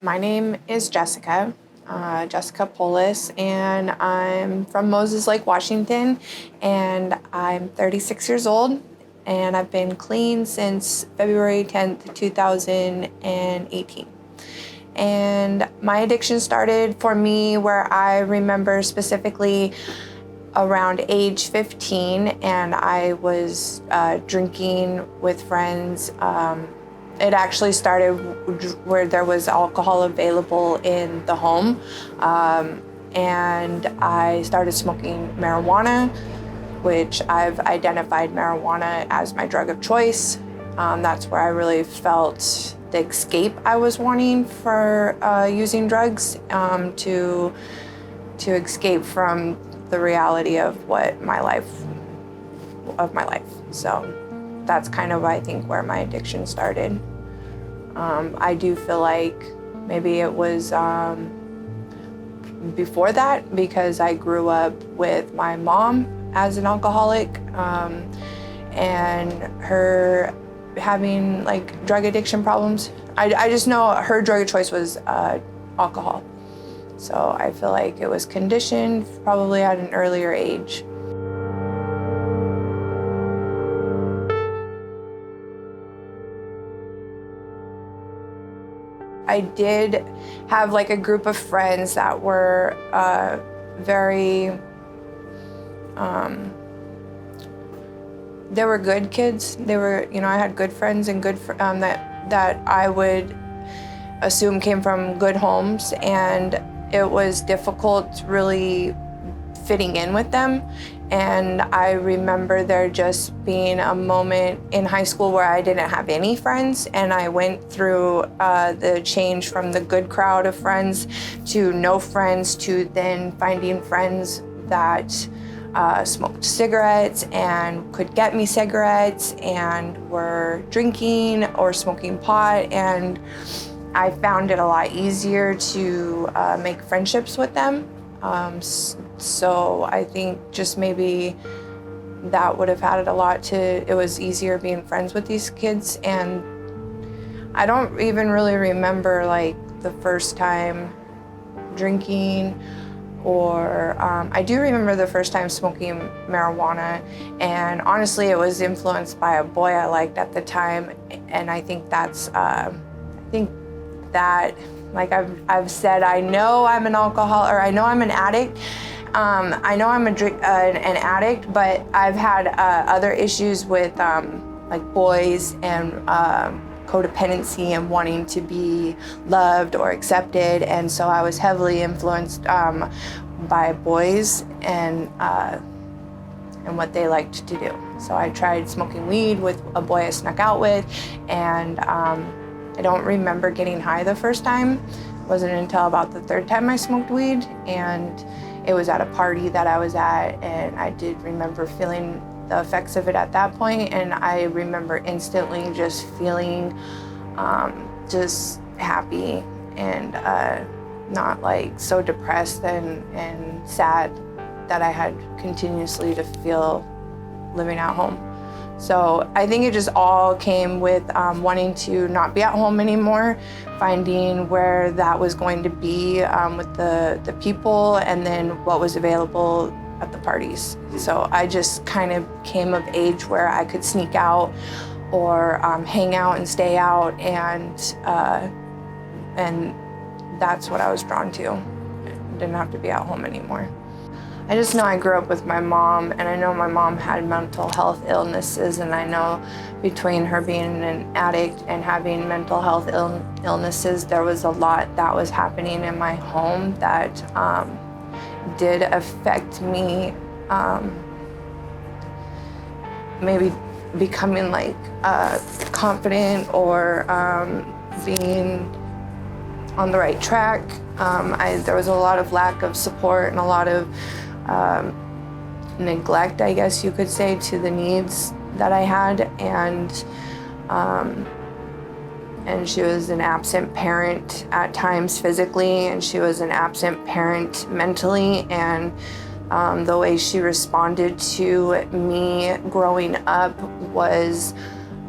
My name is Jessica Poulos, and I'm from Moses Lake, Washington, and I'm 36 years old, and I've been clean since February 10th, 2018. And my addiction started for me where I remember specifically around age 15, and I was drinking with friends. It actually started where there was alcohol available in the home, and I started smoking marijuana, which I've identified marijuana as my drug of choice. That's where I really felt the escape I was wanting for using drugs, to escape from the reality of my life. So that's kind of, I think, where my addiction started. I do feel like maybe it was before that, because I grew up with my mom as an alcoholic, and her having like drug addiction problems. I just know her drug of choice was alcohol. So I feel like it was conditioned probably at an earlier age. I did have like a group of friends that were very, they were good kids. They were, I had good friends and good that I would assume came from good homes, and it was difficult really fitting in with them. And I remember there just being a moment in high school where I didn't have any friends, and I went through the change from the good crowd of friends to no friends, to then finding friends that smoked cigarettes and could get me cigarettes and were drinking or smoking pot. And I found it a lot easier to make friendships with them. So I think just maybe that would have added a lot to, it was easier being friends with these kids. And I don't even really remember like the first time drinking, or I do remember the first time smoking marijuana, and honestly it was influenced by a boy I liked at the time. And I think that's, I think that, like I've said, I know I'm an alcoholic, or I know I'm an addict. I know I'm an addict, but I've had other issues with like boys and codependency and wanting to be loved or accepted. And so I was heavily influenced by boys and what they liked to do. So I tried smoking weed with a boy I snuck out with, and I don't remember getting high the first time. It wasn't until about the third time I smoked weed, and it was at a party that I was at, and I did remember feeling the effects of it at that point. And I remember instantly just feeling just happy and not like so depressed and sad that I had continuously to feel living at home. So I think it just all came with wanting to not be at home anymore, finding where that was going to be with the people, and then what was available at the parties. So I just kind of came of age where I could sneak out or hang out and stay out, and that's what I was drawn to. I didn't have to be at home anymore. I just know I grew up with my mom, and I know my mom had mental health illnesses, and I know between her being an addict and having mental health illnesses, there was a lot that was happening in my home that did affect me, maybe becoming like confident or being on the right track. There was a lot of lack of support and a lot of neglect, I guess you could say, to the needs that I had. And she was an absent parent at times physically, and she was an absent parent mentally. And the way she responded to me growing up was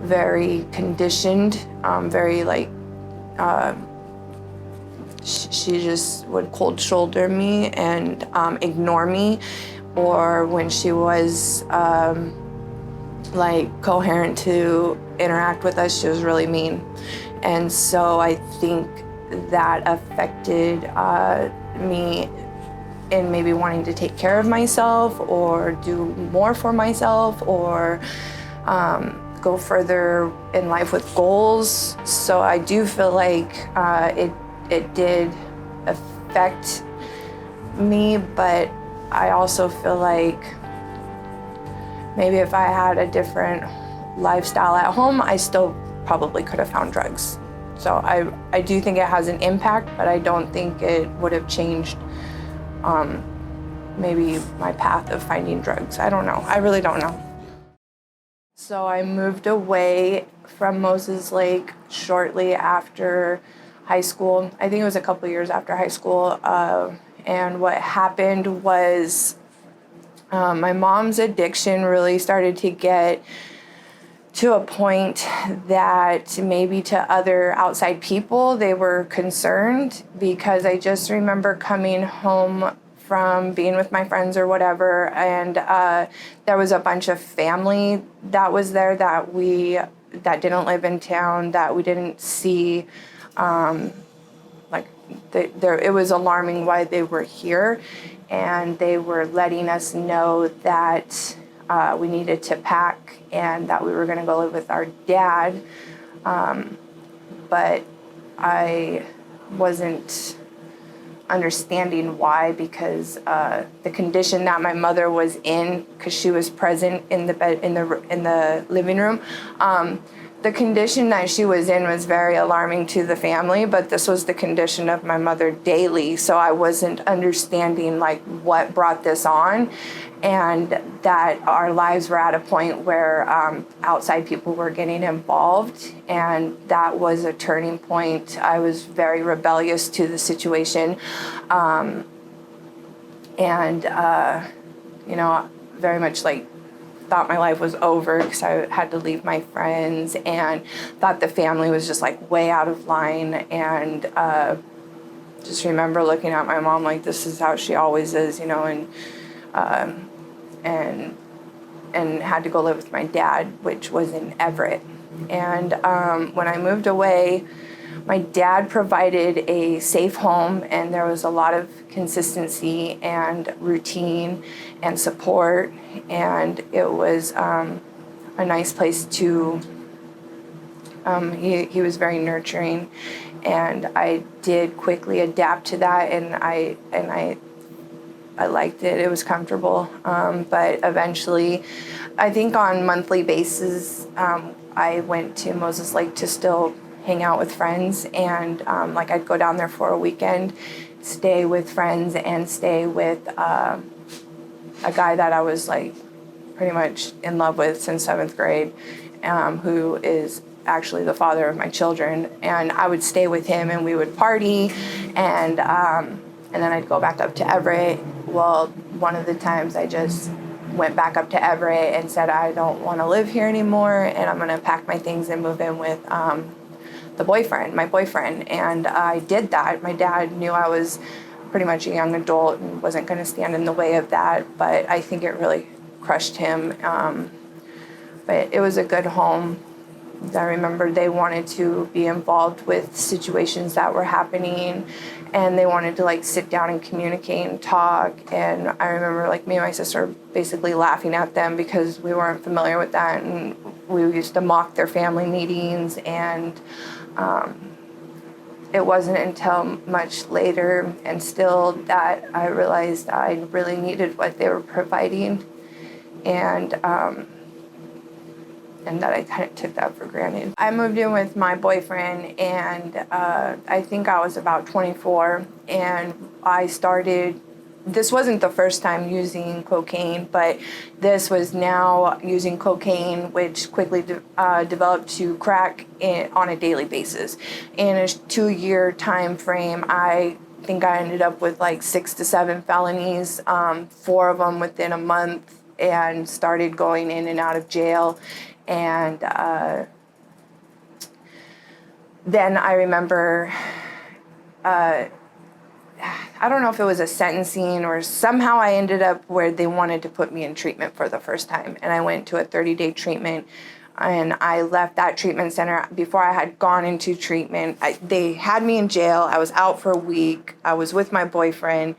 very conditioned, very like she just would cold shoulder me and ignore me, or when she was like coherent to interact with us, she was really mean. And so I think that affected me in maybe wanting to take care of myself or do more for myself, or go further in life with goals. So I do feel like it did affect me, but I also feel like maybe if I had a different lifestyle at home, I still probably could have found drugs. So I do think it has an impact, but I don't think it would have changed maybe my path of finding drugs. I don't know. I really don't know. So I moved away from Moses Lake shortly after high school. I think it was a couple years after high school. And what happened was my mom's addiction really started to get to a point that maybe to other outside people, they were concerned, because I just remember coming home from being with my friends or whatever, and there was a bunch of family that was there that didn't live in town, that we didn't see. It was alarming why they were here, and they were letting us know that we needed to pack and that we were going to go live with our dad. But I wasn't understanding why, because the condition that my mother was in, because she was present in the bed in the living room, the condition that she was in was very alarming to the family, but this was the condition of my mother daily. So I wasn't understanding like what brought this on, and that our lives were at a point where outside people were getting involved, and that was a turning point. I was very rebellious to the situation, very much like thought my life was over because I had to leave my friends, and thought the family was just like way out of line, and just remember looking at my mom like, this is how she always is, and had to go live with my dad, which was in Everett. And when I moved away, my dad provided a safe home, and there was a lot of consistency and routine and support, and it was a nice place to, he was very nurturing, and I did quickly adapt to that, and I liked it. It was comfortable, but eventually, I think on monthly basis, I went to Moses Lake to still hang out with friends, and I'd go down there for a weekend, stay with friends, and stay with a guy that I was like pretty much in love with since 7th grade, who is actually the father of my children. And I would stay with him, and we would party, and then I'd go back up to Everett. Well, one of the times I just went back up to Everett and said, I don't want to live here anymore, and I'm going to pack my things and move in with my boyfriend. And I did that. My dad knew I was pretty much a young adult and wasn't going to stand in the way of that, but I think it really crushed him. But it was a good home. I remember they wanted to be involved with situations that were happening, and they wanted to sit down and communicate and talk. And I remember me and my sister basically laughing at them because we weren't familiar with that, and we used to mock their family meetings. And it wasn't until much later and still that I realized I really needed what they were providing, and that I kind of took that for granted. I moved in with my boyfriend, and I think I was about 24, and this wasn't the first time using cocaine, but this was now using cocaine, which quickly developed to crack on a daily basis. In a 2-year time frame, I think I ended up with 6 to 7 felonies, 4 of them within a month, and started going in and out of jail. And then I remember I don't know if it was a sentencing or somehow I ended up where they wanted to put me in treatment for the first time. And I went to a 30-day treatment, and I left that treatment center before I had gone into treatment. They had me in jail. I was out for a week. I was with my boyfriend,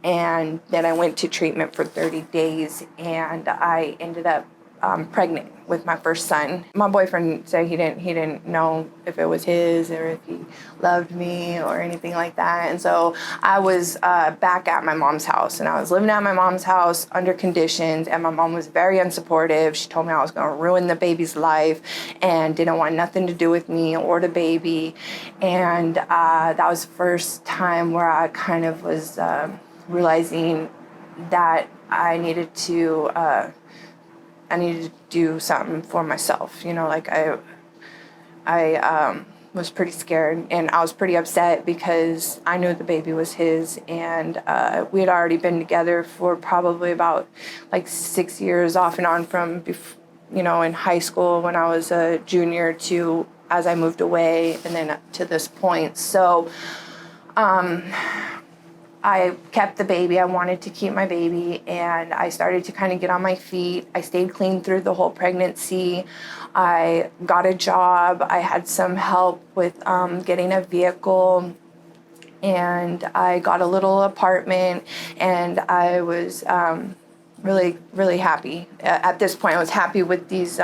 and then I went to treatment for 30 days, and I ended up pregnant with my first son. My boyfriend said he didn't know if it was his or if he loved me or anything like that. And so I was back at my mom's house, and I was living at my mom's house under conditions, and my mom was very unsupportive. She told me I was going to ruin the baby's life and didn't want nothing to do with me or the baby. And that was the first time where I kind of was realizing that I needed to do something for myself. Like I was pretty scared, and I was pretty upset because I knew the baby was his, and we had already been together for probably about like 6 years off and on from, in high school when I was a junior to as I moved away and then up to this point. So I kept the baby. I wanted to keep my baby, and I started to kind of get on my feet. I stayed clean through the whole pregnancy. I got a job. I had some help with getting a vehicle, and I got a little apartment, and I was really, really happy. At this point, I was happy with these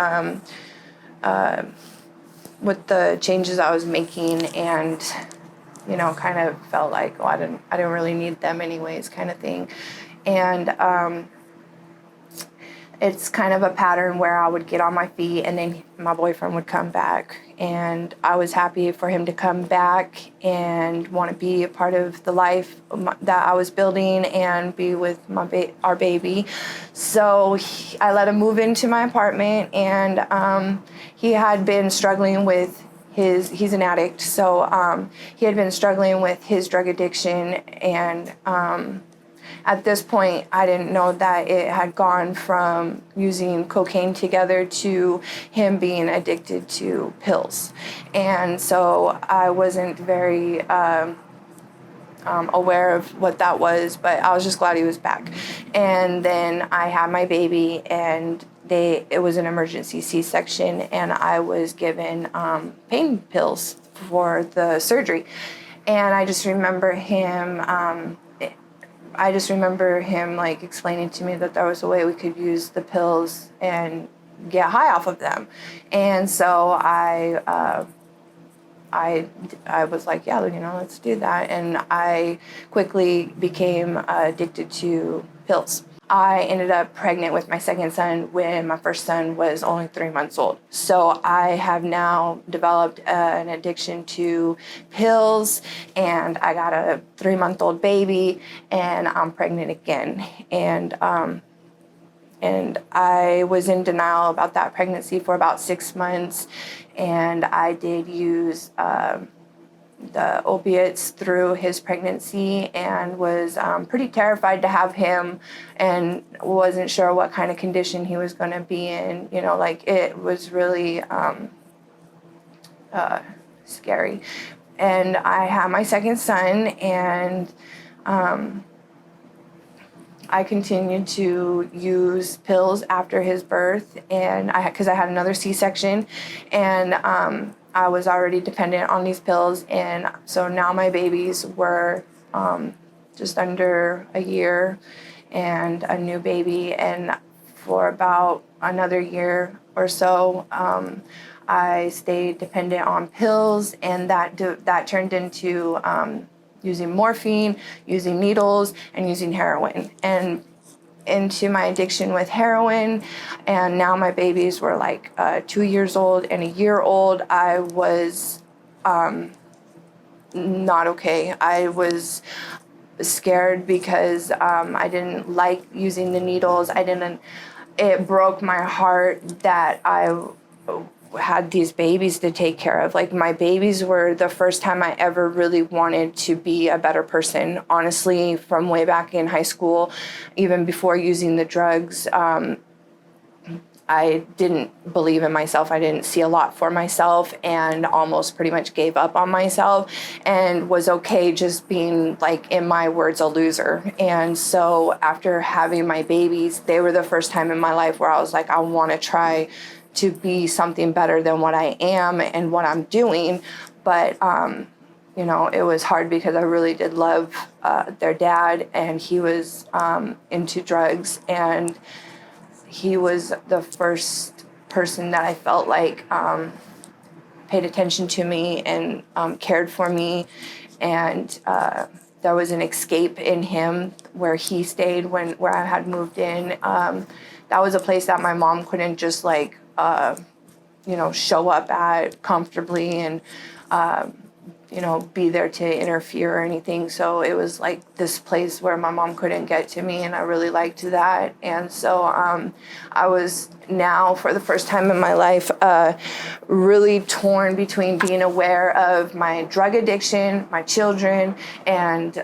with the changes I was making, and kind of felt like, I didn't really need them anyways, kind of thing. And it's kind of a pattern where I would get on my feet, and then my boyfriend would come back, and I was happy for him to come back and want to be a part of the life that I was building and be with our baby. So I let him move into my apartment, and he had been struggling with he's an addict, so he had been struggling with his drug addiction, and at this point I didn't know that it had gone from using cocaine together to him being addicted to pills. And so I wasn't very aware of what that was, but I was just glad he was back. And then I had my baby, and it was an emergency C-section, and I was given pain pills for the surgery. And I just remember him like explaining to me that there was a way we could use the pills and get high off of them. And so I was like, yeah, let's do that. And I quickly became addicted to pills. I ended up pregnant with my second son when my first son was only 3 months old. So I have now developed an addiction to pills, and I got a 3-month-old baby, and I'm pregnant again. And I was in denial about that pregnancy for about 6 months, and I did use the opiates through his pregnancy, and was pretty terrified to have him, and wasn't sure what kind of condition he was going to be in. It was really scary. And I had my second son, and I continued to use pills after his birth, and because I had another C-section, and I was already dependent on these pills. And so now my babies were just under a year and a new baby, and for about another year or so I stayed dependent on pills, and that turned into using morphine, using needles, and using heroin, and into my addiction with heroin. And now my babies were like 2 years old and a year old. I was not okay. I was scared because I didn't like using the needles. It broke my heart that I had these babies to take care of. Like, my babies were the first time I ever really wanted to be a better person. Honestly, from way back in high school, even before using the drugs, I didn't believe in myself. I didn't see a lot for myself and almost pretty much gave up on myself and was okay just being, like, in my words, a loser. And so after having my babies, they were the first time in my life where I was like, I want to try to be something better than what I am and what I'm doing. But, you know, it was hard because I really did love their dad, and he was into drugs, and he was the first person that I felt like paid attention to me and cared for me. And there was an escape in him where he stayed where I had moved in. That was a place that my mom couldn't just, like, you know, show up at comfortably and, you know, be there to interfere or anything. So it was like this place where my mom couldn't get to me, and I really liked that. And so I was now, for the first time in my life, really torn between being aware of my drug addiction, my children, and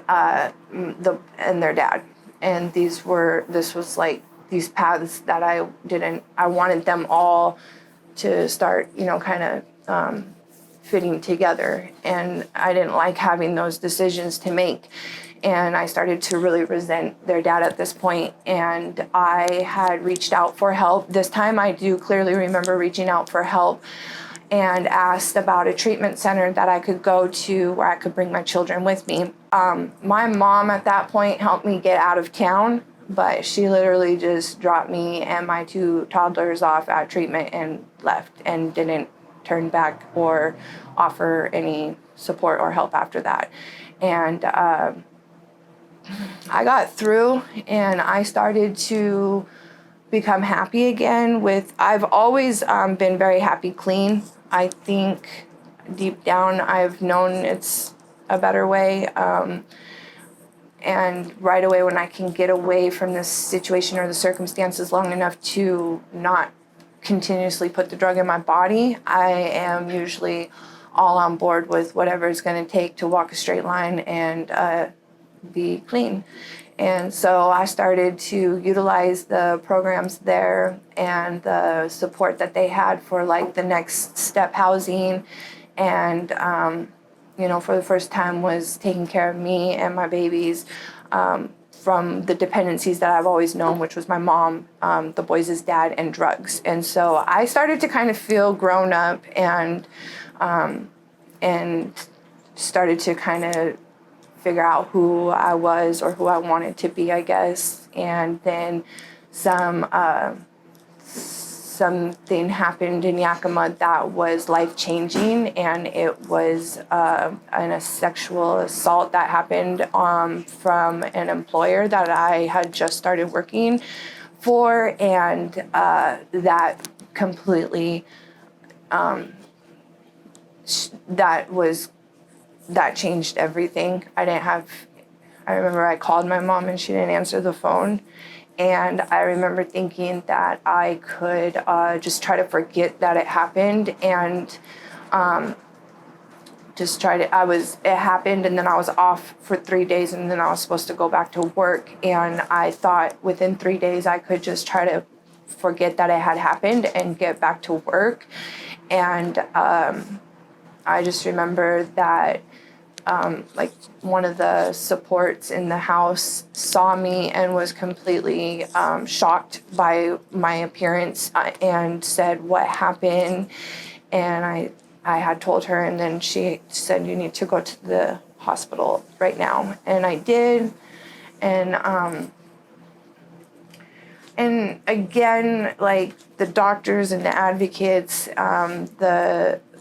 their dad. And this was like these paths that I wanted them all to start, you know, kind of fitting together. And I didn't like having those decisions to make. And I started to really resent their dad at this point. And I had reached out for help. This time I do clearly remember reaching out for help and asked about a treatment center that I could go to where I could bring my children with me. My mom at that point helped me get out of town, but she literally just dropped me and my 2 toddlers off at treatment and left and didn't turn back or offer any support or help after that. And I got through, and I started to become happy again I've always been very happy clean. I think deep down I've known it's a better way. And right away, when I can get away from this situation or the circumstances long enough to not continuously put the drug in my body, I am usually all on board with whatever it's going to take to walk a straight line and be clean. And so I started to utilize the programs there and the support that they had for, like, the next step housing, and you know, for the first time was taking care of me and my babies from the dependencies that I've always known, which was my mom, the boys' dad, and drugs. And so I started to kind of feel grown up and started to kind of figure out who I was or who I wanted to be, I guess. And then something happened in Yakima that was life-changing, and it was a sexual assault that happened from an employer that I had just started working for, and that completely that changed everything. I remember I called my mom and she didn't answer the phone. And I remember thinking that I could just try to forget that it happened and it happened, and then I was off for 3 days, and then I was supposed to go back to work. And I thought within 3 days I could just try to forget that it had happened and get back to work. And I just remember that like one of the supports in the house saw me and was completely shocked by my appearance and said, "What happened?" And I had told her, and then she said, "You need to go to the hospital right now." And I did. And again, like the doctors and the advocates,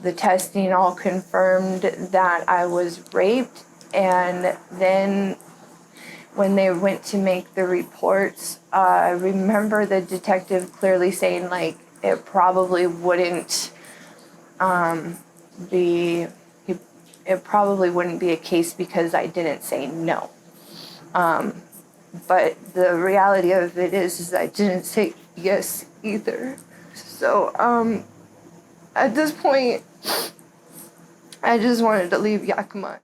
the testing all confirmed that I was raped. And then when they went to make the reports, I remember the detective clearly saying, like, it probably wouldn't be a case because I didn't say no. But the reality of it is I didn't say yes either. So at this point, I just wanted to leave Yakima.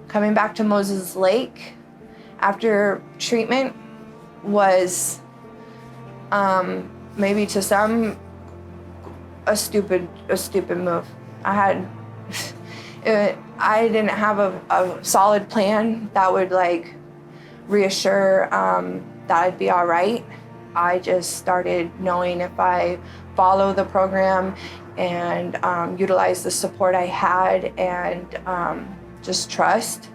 Coming back to Moses Lake after treatment was maybe to some, a stupid move. I didn't have a solid plan that would like reassure that I'd be all right. I just started knowing if I follow the program and utilize the support I had and just trust.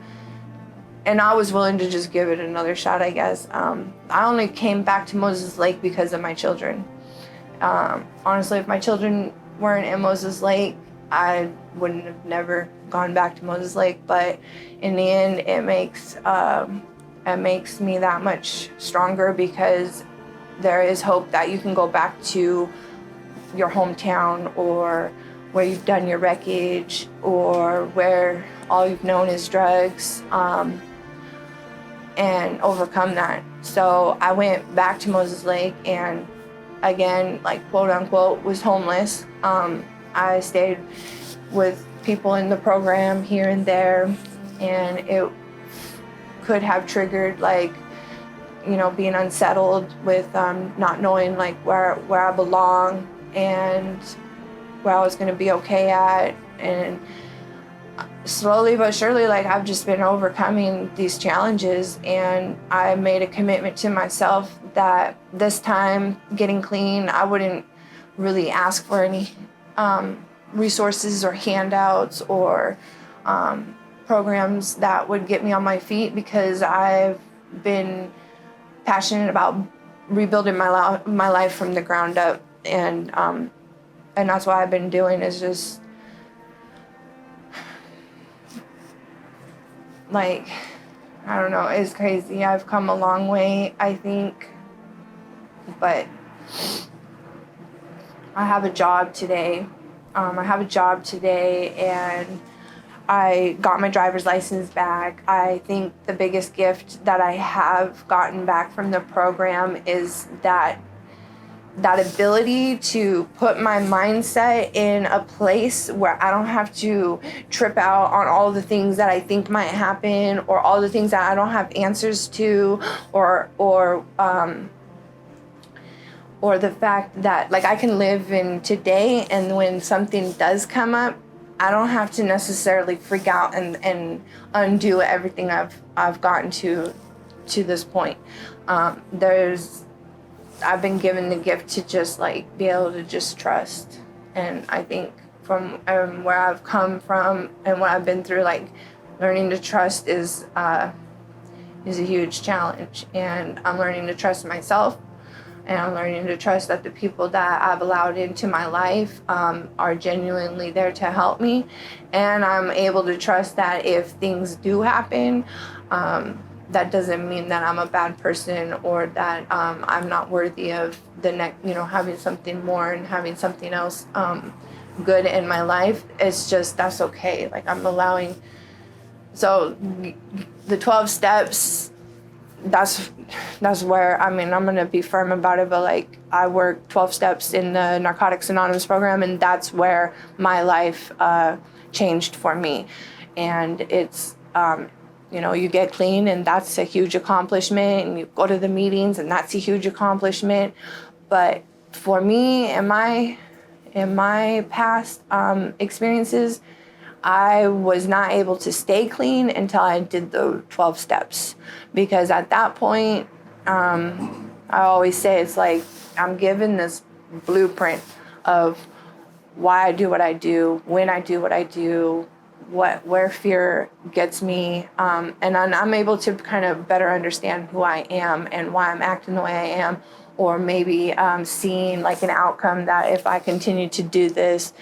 And I was willing to just give it another shot, I guess. I only came back to Moses Lake because of my children. Honestly, if my children weren't in Moses Lake, I wouldn't have never gone back to Moses Lake. But in the end, it makes me that much stronger, because there is hope that you can go back to your hometown, or where you've done your wreckage, or where all you've known is drugs, and overcome that. So I went back to Moses Lake and again, like quote unquote, was homeless. I stayed with people in the program here and there, and it could have triggered like, being unsettled with not knowing like where I belong and where I was gonna be okay at. And slowly but surely, like, I've just been overcoming these challenges, and I made a commitment to myself that this time, getting clean, I wouldn't really ask for any resources or handouts or programs that would get me on my feet, because I've been passionate about rebuilding my life from the ground up, and that's what I've been doing, is just like, I don't know, it's crazy. I've come a long way, I think, but I have a job today. And I got my driver's license back. I think the biggest gift that I have gotten back from the program is that ability to put my mindset in a place where I don't have to trip out on all the things that I think might happen, or all the things that I don't have answers to, or the fact that, like, I can live in today, and when something does come up, I don't have to necessarily freak out and undo everything I've gotten to this point. I've been given the gift to just like be able to just trust, and I think from where I've come from and what I've been through, like, learning to trust is a huge challenge, and I'm learning to trust myself, and I'm learning to trust that the people that I've allowed into my life are genuinely there to help me, and I'm able to trust that if things do happen, that doesn't mean that I'm a bad person, or that I'm not worthy of the next, having something more and having something else good in my life. It's just, that's okay. Like, I'm allowing. So the 12 steps, that's where, I'm going to be firm about it, but like, I work 12 steps in the Narcotics Anonymous program, and that's where my life changed for me. And it's, you get clean, and that's a huge accomplishment, and you go to the meetings, and that's a huge accomplishment. But for me, in my past experiences, I was not able to stay clean until I did the 12 steps. Because at that point, I always say, it's like I'm given this blueprint of why I do what I do, when I do what I do, where fear gets me, and I'm able to kind of better understand who I am and why I'm acting the way I am, or maybe seeing like an outcome that if I continue to do this,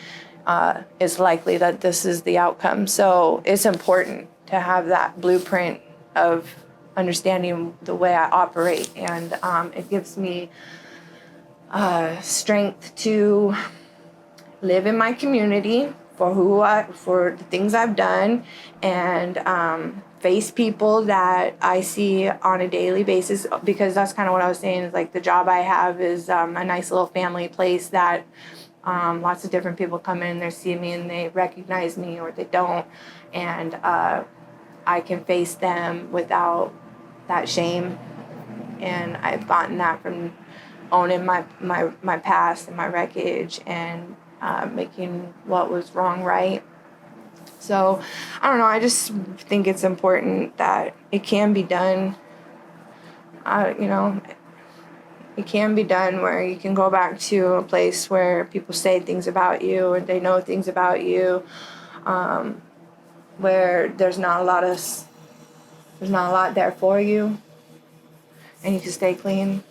it's likely that this is the outcome. So it's important to have that blueprint of understanding the way I operate, and it gives me strength to live in my community for the things I've done, and face people that I see on a daily basis, because that's kind of what I was saying, is like the job I have is a nice little family place that lots of different people come in, they see me and they recognize me, or they don't, and I can face them without that shame. And I've gotten that from owning my past and my wreckage and making what was wrong right. So, I don't know, I just think it's important that it can be done. You know, it can be done where you can go back to a place where people say things about you and they know things about you, where there's not a lot there for you, and you can stay clean.